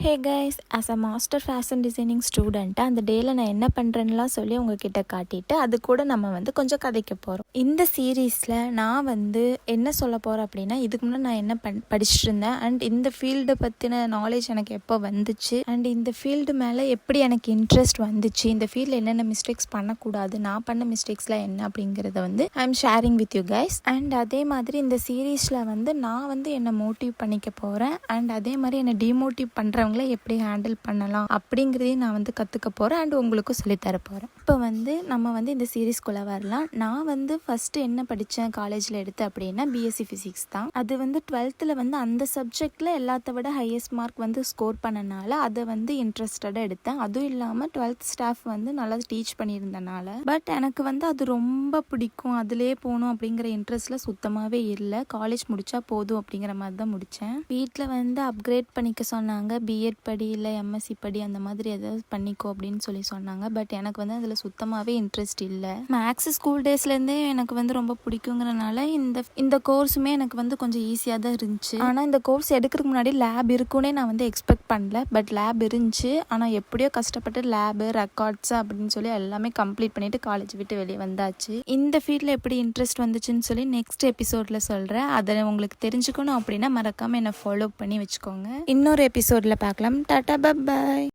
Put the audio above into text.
Hey guys, as a master fashion designing ஸ்டூடெண்ட்டாக அந்த டேயில் நான் என்ன பண்ணுறேன்னுலாம் சொல்லி உங்ககிட்ட காட்டிட்டு அது கூட நம்ம கொஞ்சம் கதைக்க போகிறோம். இந்த சீரீஸில் நான் என்ன சொல்ல போகிறேன் அப்படின்னா, இதுக்கு முன்னாடி நான் என்ன படிச்சுட்டு இருந்தேன் அண்ட் இந்த ஃபீல்டு பற்றின நாலேஜ் எனக்கு எப்போ வந்துச்சு அண்ட் இந்த ஃபீல்டு மேலே எப்படி எனக்கு இன்ட்ரெஸ்ட் வந்துச்சு, இந்த ஃபீல்டில் என்னென்ன மிஸ்டேக்ஸ் பண்ணக்கூடாது, நான் பண்ண மிஸ்டேக்ஸ்லாம் என்ன அப்படிங்கிறத I am sharing with you guys. And அதே மாதிரி இந்த சீரீஸில் நான் என்னை மோட்டிவ் பண்ணிக்க போகிறேன் அண்ட் அதே மாதிரி என்னை டிமோட்டிவ் பண்ணுறவங்கள எப்படி ஹேண்டில் பண்ணலாம் அப்படிங்கிறதையும் நான் கற்றுக்க போகிறேன் அண்ட் உங்களுக்கும் சொல்லித்தர போகிறேன். இப்போ நம்ம இந்த சீரீஸ்குள்ளே வரலாம். நான் ஃபஸ்ட்டு என்ன படித்தேன் காலேஜில் எடுத்து அப்படின்னா பிஎஸ்சி ஃபிசிக்ஸ் தான். அது 12th அந்த சப்ஜெக்டில் எல்லாத்த விட ஹையஸ்ட் மார்க் ஸ்கோர் பண்ணனால அதை இன்ட்ரெஸ்டடாக எடுத்தேன். அதுவும் இல்லாமல் 12th ஸ்டாஃப் நல்லா டீச் பண்ணியிருந்தனால. பட் எனக்கு அது ரொம்ப பிடிக்கும், அதிலே போகணும் அப்படிங்கிற இன்ட்ரெஸ்ட்டில் சுத்தமாகவே இல்லை. காலேஜ் முடித்தா போதும் அப்படிங்கிற மாதிரி தான் முடித்தேன். வீட்டில் அப்கிரேட் பண்ணிக்க சொன்னாங்க, பிஎட் படி இல்லை எம்எஸ்சி படி அந்த மாதிரி ஏதாவது பண்ணிக்கோ அப்படின்னு சொல்லி சொன்னாங்க. பட் எனக்கு அதில் சுத்தமாகவே இன்ட்ரெஸ்ட் இல்லை. மேக்ஸ் ஸ்கூல் டேஸ்லேருந்தே எனக்கு ரொம்ப பிடிக்குங்கிறனால இந்த கோர்ஸுமே எனக்கு கொஞ்சம் ஈஸியாக தான் இருந்துச்சு. ஆனால் இந்த கோர்ஸ் எடுக்கிறதுக்கு முன்னாடி லேப் இருக்குன்னே நான் எக்ஸ்பெக்ட் பண்ணல. பட் லேப் இருந்துச்சு. ஆனால் எப்படியோ கஷ்டப்பட்டு லேபு ரெக்கார்ட்ஸ் அப்படின்னு சொல்லி எல்லாமே கம்ப்ளீட் பண்ணிவிட்டு காலேஜ் விட்டு வெளியே வந்தாச்சு. இந்த ஃபீல்டில் எப்படி இன்ட்ரெஸ்ட் வந்துச்சுன்னு சொல்லி நெக்ஸ்ட் எபிசோடில் சொல்கிறேன். அதை உங்களுக்கு தெரிஞ்சுக்கணும் அப்படின்னா மறக்காமல் என்னை ஃபாலோ பண்ணி வச்சுக்கோங்க. இன்னொரு எபிசோடில் பார்க்கலாம். Tata, bye bye.